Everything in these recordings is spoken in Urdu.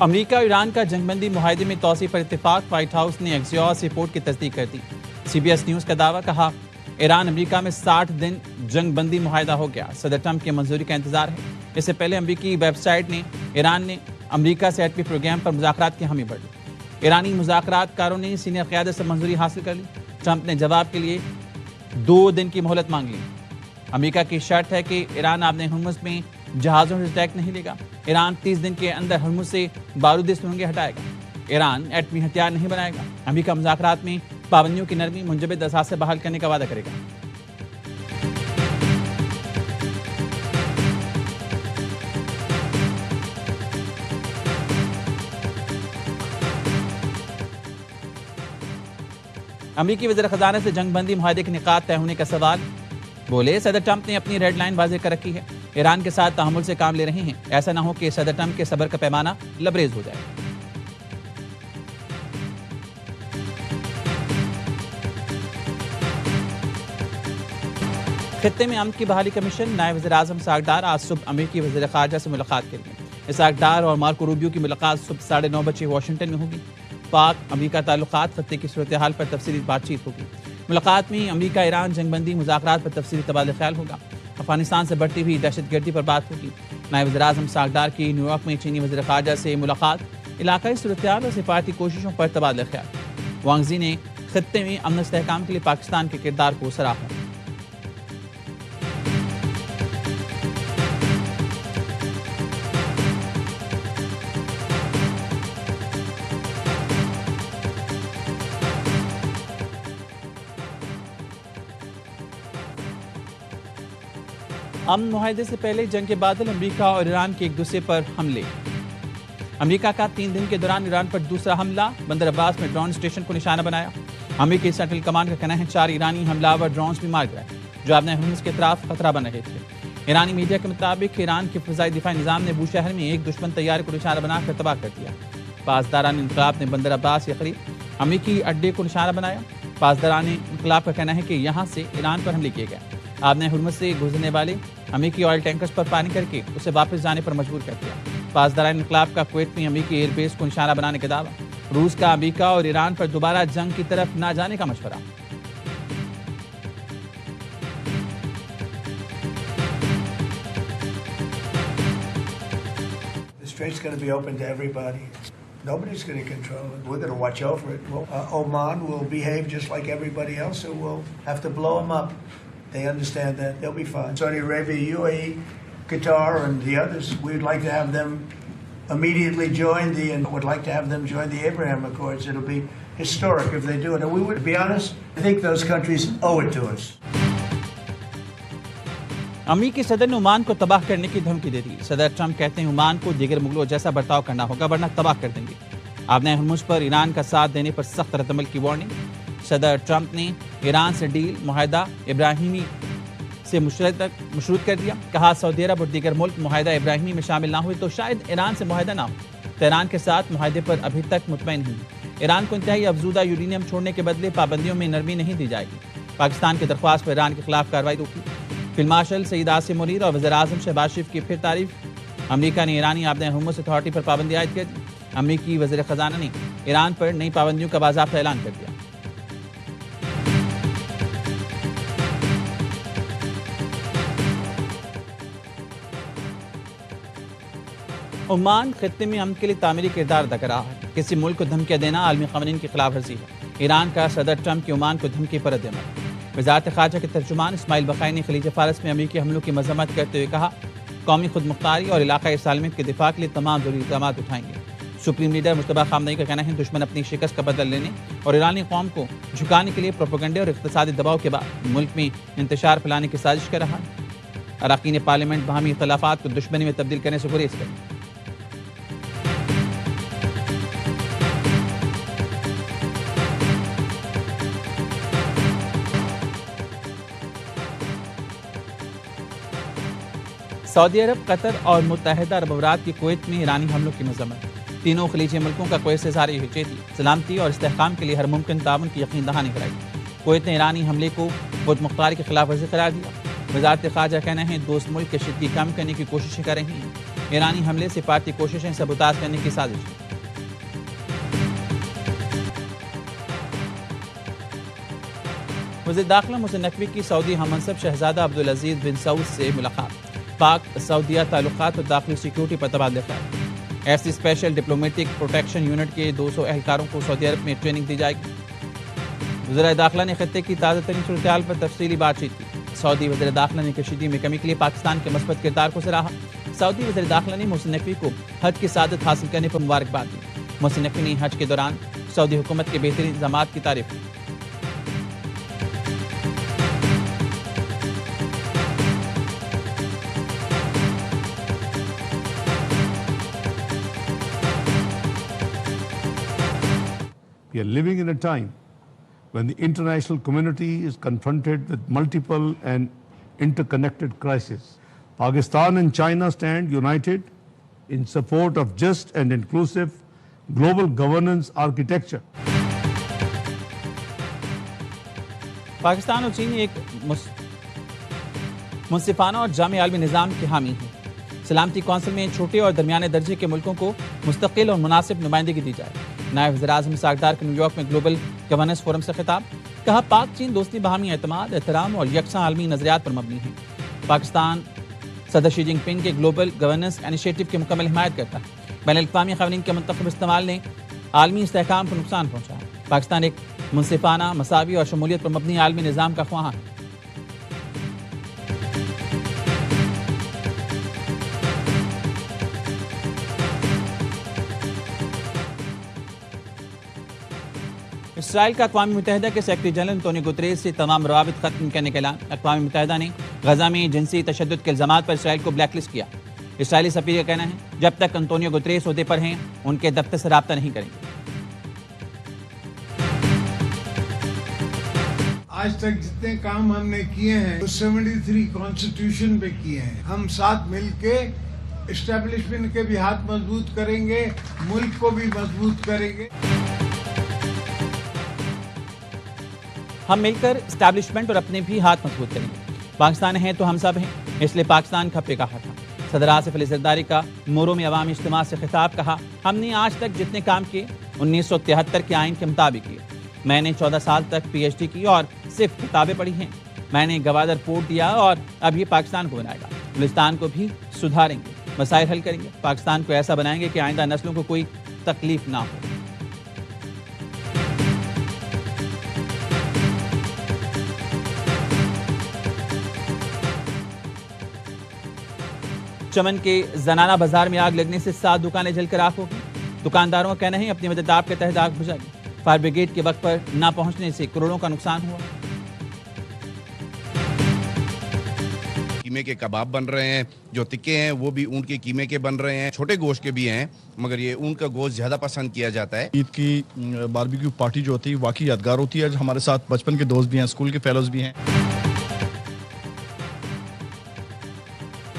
امریکہ اور ایران کا جنگ بندی معاہدے میں توسیع پر اتفاق، وائٹ ہاؤس نے ایکزیوس رپورٹ کی تصدیق کر دی۔ سی بی ایس نیوز کا دعویٰ، کہا ایران امریکہ میں 60 دن جنگ بندی معاہدہ ہو گیا، صدر ٹرمپ کی منظوری کا انتظار ہے۔ اس سے پہلے امریکی ویب سائٹ نے ایران نے امریکہ سے ایٹمی پروگرام پر مذاکرات کی حامی بڑھ لی۔ ایرانی مذاکرات کاروں نے سینئر قیادت سے منظوری حاصل کر لی۔ ٹرمپ نے جواب کے لیے 2 دن کی مہلت مانگ لی۔ امریکہ کی شرط ہے کہ ایران آبِ ہرمز میں جہازوں سے اٹیک نہیں لے گا۔ ایران 30 دن کے اندر ہرمز سے بارودی سرنگیں ہٹائے گا۔ ایران ایٹمی ہتھیار نہیں بنائے گا۔ امریکہ مذاکرات میں پابندیوں کی نرمی، منجمد اثاثے بحال کرنے کا وعدہ کرے گا۔ امریکی وزیر خزانہ سے جنگ بندی معاہدے کے نکات طے ہونے کا سوال، بولے صدر ٹرمپ نے اپنی ریڈ لائن واضح کر رکھی ہے، ایران کے ساتھ تحمل سے کام لے رہے ہیں، ایسا نہ ہو کہ صدر ٹرمپ کے صبر کا پیمانہ لبریز ہو جائے۔ خطے میں امن کی بحالی کمیشن، نائب وزیر اعظم اسحاق ڈار آج صبح امریکی وزیر خارجہ سے ملاقات کے لیے۔ اسحاق ڈار اور مارکو روبیو کی ملاقات صبح 9:30 بجے واشنگٹن میں ہوگی۔ پاک امریکہ تعلقات، خطے کی صورتحال پر تفصیلی بات چیت ہوگی۔ ملاقات میں امریکہ ایران جنگ بندی مذاکرات پر تفصیلی تبادلہ خیال ہوگا۔ افغانستان سے بڑھتی ہوئی دہشت گردی پر بات ہوگی۔ نائب وزیر اعظم اسحاق ڈار کی نیو یارک میں چینی وزیر خارجہ سے ملاقات، علاقائی صورتحال اور سفارتی کوششوں پر تبادلہ خیال۔ وانگ زی نے خطے میں امن و استحکام کے لیے پاکستان کے کردار کو سراہا۔ امن معاہدے سے پہلے جنگ کے بادل، امریکہ اور ایران کے ایک دوسرے پر حملے۔ امریکہ کا 3 دن کے دوران ایران پر دوسرا حملہ، بندر عباس میں ڈرون اسٹیشن کو نشانہ بنایا۔ امریکی سینٹرل کمانڈ کا کہنا ہے 4 ایرانی حملہ آور ڈرونز بھی مار گئے جو آبِ ہرمز کے اطراف خطرہ بن رہے تھے۔ ایرانی میڈیا کے مطابق ایران کے فضائی دفاعی نظام نے بوشہر میں ایک دشمن طیارے کو نشانہ بنا کر تباہ کر دیا۔ پاسداران انقلاب نے بندر عباس کے قریب امریکی اڈے کو نشانہ بنایا۔ پاسداران انقلاب کا کہنا ہے کہ یہاں سے ایران پر حملے کیے گئے۔ آبِ ہرمز سے گزرنے والے امریکی آئل ٹینکرز پر فائرنگ کر کے اسے واپس جانے پر مجبور کر دیا۔ پاسداران انقلاب کا کویت میں امریکی ایئر بیس کو نشانہ بنانے کا دعویٰ۔ روس کا امریکہ اور ایران پر دوبارہ جنگ کی طرف نہ جانے کا مشورہ۔ The strait's going to be open to everybody. Nobody's going to control it. We're going to watch over it. Oman will behave just like everybody else, so we'll have to blow them up. They understand that. They'll be fine. Saudi Arabia, UAE, Qatar, and the others, we'd like to have them immediately join and would like to have them join the Abraham Accords. It'll be historic if they do it. And we would, to be honest, I think those countries owe it to us. امریکی صدر نے عمان کو تباہ کرنے کی دھمکی دے دی۔ صدر ٹرمپ کہتے ہیں عمان کو دیگر مغلوں جیسا برتاؤ کرنا ہوگا ورنہ تباہ کر دیں گے۔ آبِ ہرمز پر ایران کا ساتھ دینے پر سخت رد عمل کی وارننگ۔ صدر ٹرمپ نے ایران سے ڈیل معاہدہ ابراہیمی سے مشروط کر دیا۔ کہا سعودی عرب اور دیگر ملک معاہدہ ابراہیمی میں شامل نہ ہوئے تو شاید ایران سے معاہدہ نہ ہو۔ تہران کے ساتھ معاہدے پر ابھی تک مطمئن نہیں۔ ایران کو انتہائی افزودہ یورینیم چھوڑنے کے بدلے پابندیوں میں نرمی نہیں دی جائے گی۔ پاکستان کی درخواست پر ایران کے خلاف کارروائی روکی۔ فیلڈ مارشل سعید عاصم منیر اور وزیر اعظم شہباز شریف کی پھر تعریف۔ امریکہ نے ایرانی آبِ ہرمز اتھارٹی پر پابندی عائد کر دی۔ امریکی وزیر خزانہ نے ایران پر نئی پابندیوں کا باضابطہ اعلان کر دیا۔ عمان خطے میں امن کے لیے تعمیری کردار ادا کر رہا ہے۔ کسی ملک کو دھمکیاں دینا عالمی قوانین کی خلاف ورزی ہے۔ ایران کا صدر ٹرمپ کی عمان کو دھمکی پر رد عمل۔ وزارت خارجہ کے ترجمان اسماعیل بقائی نے خلیج فارس میں امریکی حملوں کی مذمت کرتے ہوئے کہا قومی خود مختاری اور علاقائی سالمیت کے دفاع کے لیے تمام ضروری اقدامات اٹھائیں گے۔ سپریم لیڈر مجتبیٰ خامنئی کا کہنا ہے دشمن اپنی شکست کا بدلہ لینے اور ایرانی قوم کو جھکانے کے لیے پروپیگنڈے اور اقتصادی دباؤ کے بعد ملک میں انتشار پھیلانے کی سازش کر رہا ہے۔ اراکین پارلیمنٹ باہمی اختلافات کو دشمنی میں تبدیل کرنے سے گریز کریں۔ سعودی عرب، قطر اور متحدہ عرب امارات کی کویت میں ایرانی حملوں کی مذمت۔ تینوں خلیجی ملکوں کا کویت سے اظہار یکجہتی، سلامتی اور استحکام کے لیے ہر ممکن تعاون کی یقین دہانی کرائی۔ کویت نے ایرانی حملے کو خود مختاری کی خلاف ورزی قرار دیا۔ وزارت خارجہ کہنا ہے دوست ملک کشیدگی کم کرنے کی کوششیں کر رہی ہیں. ایرانی حملے سے سفارتی کوششیں سبوتاژ کرنے کی سازش. وزیر داخلہ محسن نقوی کی سعودی ہم منصب شہزادہ عبدالعزیز بن سعود سے ملاقات. پاک سعودیہ تعلقات اور داخلی سیکیورٹی پر تبادلہ خیال. ایسی اسپیشل ڈپلومیٹک پروٹیکشن یونٹ کے 200 اہلکاروں کو سعودی عرب میں ٹریننگ دی جائے گی. وزیر داخلہ نے خطے کی تازہ ترین صورتحال پر تفصیلی بات چیت کی. سعودی وزیر داخلہ نے کشیدگی میں کمی کے لیے پاکستان کے مثبت کردار کو سراہا. سعودی وزیر داخلہ نے محسن نقوی کو حج کی سعادت حاصل کرنے پر مبارکباد دی. محسن نقوی نے حج کے دوران سعودی حکومت کے بہترین انتظامات کی تعریف کی. We are living in a time when the international community is confronted with multiple and interconnected crises. Pakistan and China stand united in support of just and inclusive global governance architecture. Pakistan اور چین ایک منصفانہ اور جامع عالمی نظام کے حامی ہیں. سلامتی کونسل میں چھوٹے اور درمیانے درجے کے ملکوں کو مستقل اور مناسب نمائندگی دی جائے. نائب وزیر اعظم اسحاق ڈار کا نیو یارک میں گلوبل گورننس فورم سے خطاب. کہا پاک چین دوستی باہمی اعتماد، احترام اور یکساں عالمی نظریات پر مبنی ہے. پاکستان صدر شی جن پنگ کے گلوبل گورننس انیشیٹو کی مکمل حمایت کرتا ہے. بین الاقوامی قوانین کے منتخب استعمال نے عالمی استحکام کو نقصان پہنچایا. پاکستان ایک منصفانہ، مساوی اور شمولیت پر مبنی عالمی نظام کا خواہاں ہے. اسرائیل کا اقوام متحدہ کے سیکرٹری جنرل انتونیو گوتریز سے تمام روابط ختم کرنے کا اعلان. اقوام متحدہ نے غزہ میں جنسی تشدد کے الزامات پر اسرائیل کو بلیک لسٹ کیا. اسرائیلی سفیر کا کہنا ہے جب تک انتونیو گوتریز عہدے پر ہیں ان کے دفتر سے رابطہ نہیں کریں گے. آج تک جتنے کام ہم نے کیے ہیں 73 کانسٹیٹیوشن پہ کیے ہیں. ہم ساتھ مل کے اسٹیبلشمنٹ کے بھی ہاتھ مضبوط کریں گے، ملک کو بھی مضبوط کریں گے. ہم مل کر اسٹیبلشمنٹ اور اپنے بھی ہاتھ مضبوط کریں گے. پاکستان ہے تو ہم سب ہیں، اس لیے پاکستان کھپے کہا تھا. صدر آصف علی زرداری کا مورو میں عوامی اجتماع سے خطاب. کہا ہم نے آج تک جتنے کام کیے 1973 کے آئین کے مطابق کیے. میں نے 14 سال تک پی ایچ ڈی کی اور صرف کتابیں پڑھی ہیں. میں نے گوادر پورٹ دیا اور اب یہ پاکستان کو بنائے گا. بلوچستان کو بھی سدھاریں گے، مسائل حل کریں گے. پاکستان کو ایسا بنائیں گے کہ آئندہ نسلوں کو کوئی تکلیف نہ ہو. چمن کے زنانہ بازار میں آگ لگنے سے 7 دکانیں جل کر راکھ ہو گئی. دکانداروں کا کہنا ہے اپنی مدد آپ کے تحت آگ بجھا گئی. فائر بریگیڈ کے وقت پر نہ پہنچنے سے کروڑوں کا نقصان ہوا. قیمے کے کباب بن رہے ہیں، جو تکے ہیں وہ بھی اونٹ کے قیمے کے بن رہے ہیں، چھوٹے گوشت کے بھی ہیں، مگر یہ اونٹ کا گوشت زیادہ پسند کیا جاتا ہے. عید کی باربیکیو پارٹی جو ہوتی ہے واقعی یادگار ہوتی ہے. ہمارے ساتھ بچپن کے دوست بھی ہیں، اسکول کے فیلوز بھی ہیں.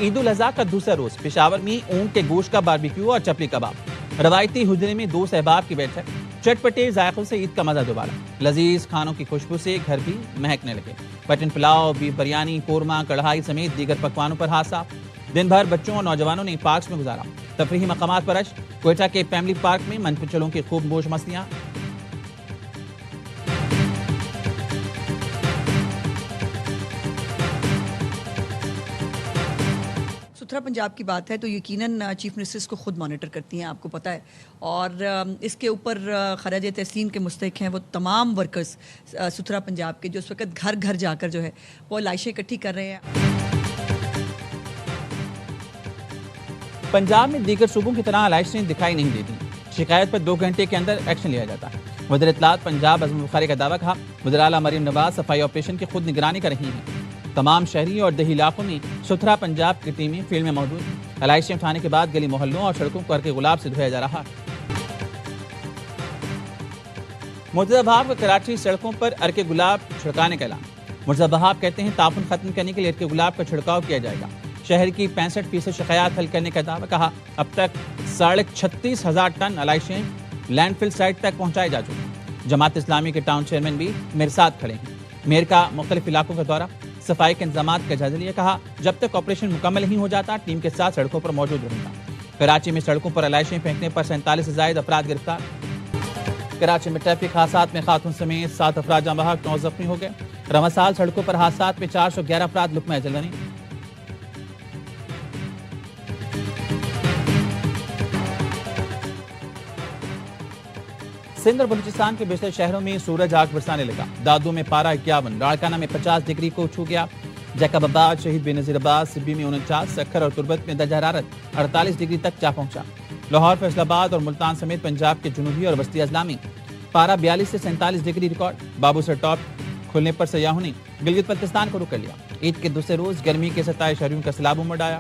عید الاضحیٰ کا دوسرا روز پشاور میں اونٹ کے گوشت کا باربیکیو اور چپلی کباب. روایتی حجرے میں 2 احباب کی بیٹھک. چٹپٹے ذائقوں سے عید کا مزہ دوبارہ. لذیذ کھانوں کی خوشبو سے گھر بھی مہکنے لگے. مٹن پلاؤ، بیف بریانی، قورمہ، کڑھائی سمیت دیگر پکوانوں پر ہاتھ صاف. دن بھر بچوں اور نوجوانوں نے پارکس میں گزارا. تفریحی مقامات پر رش. کوئٹہ کے فیملی پارک میں من پچلوں کی خوب موج مستیاں. ستھرا پنجاب کی بات ہے تو یقیناً چیف منسٹرز کو خود مانیٹر کرتی ہیں، آپ کو پتہ ہے. اور اس کے اوپر خراج تحسین کے مستحق ہیں وہ تمام ورکرز ستھرا پنجاب کے جو اس وقت گھر گھر جا کر جو ہے وہ لائشیں اکٹھی کر رہے ہیں. پنجاب میں دیگر صوبوں کی طرح لائشیں دکھائی نہیں دیتی. شکایت پر 2 گھنٹے کے اندر ایکشن لیا جاتا ہے. وزیر اطلاعات پنجاب عظم بخاری کا دعویٰ. کہا وزیر اعلیٰ مریم نواز صفائی آپریشن کی خود نگرانی کر رہی ہیں. تمام شہری اور دیہی علاقوں میں ستھرا پنجاب کی ٹیمیں فیلڈ میں موجود ہیں. علائشیں اٹھانے کے بعد گلی محلوں اور سڑکوں کو عرق گلاب سے دھویا جا رہا ہے. مرتضی بہاب کا کراچی سڑکوں پر عرق گلاب چھڑکانے کا اعلان. مرتضی بہاب کہتے ہیں تعاون ختم کرنے کے لیے عرق گلاب کا چھڑکاؤ کیا جائے گا. شہر کی 65% شکایات حل کرنے کا دعویٰ. کہا اب تک 36,500 ٹن علائشیں لینڈ فل سائٹ تک پہنچائے جا چکے ہیں. جماعت اسلامی کے ٹاؤن چیئرمین بھی میرے ساتھ کھڑے ہیں. میئر کا مختلف علاقوں کا دورہ. صفائی کے انتظامات کا جائزہ لیا. کہا جب تک آپریشن مکمل نہیں ہو جاتا ٹیم کے ساتھ سڑکوں پر موجود رہوں گا. کراچی میں سڑکوں پر علائشیں پھینکنے پر 47 سے زائد افراد گرفتار. کراچی میں ٹریفک حادثات میں خاتون سمیت 7 افراد جاں بحق 9 زخمی ہو گئے. رواں سال سڑکوں پر حادثات میں 411 افراد لقمہ اجل بنے. سندھ اور بلوچستان کے بیشتر شہروں میں سورج آگ برسانے لگا. دادو میں پارہ 51، لاڑکانہ میں 50 ڈگری کو چھو گیا. جیکب آباد، شہید بے نظیر آباد، سبی میں 49، سکھر اور تربت میں درجہ حرارت 48 ڈگری تک جا پہنچا. لاہور، فیصل آباد اور ملتان سمیت پنجاب کے جنوبی اور وسطی اضلاع میں پارہ 42 سے 47 ڈگری ریکارڈ. بابو سر ٹاپ کھلنے پر سیاحوں نے گلگت بلتستان کو رک کر لیا. عید کے دوسرے روز گرمی کے 27 شہریوں کا سیلاب امڑ آیا.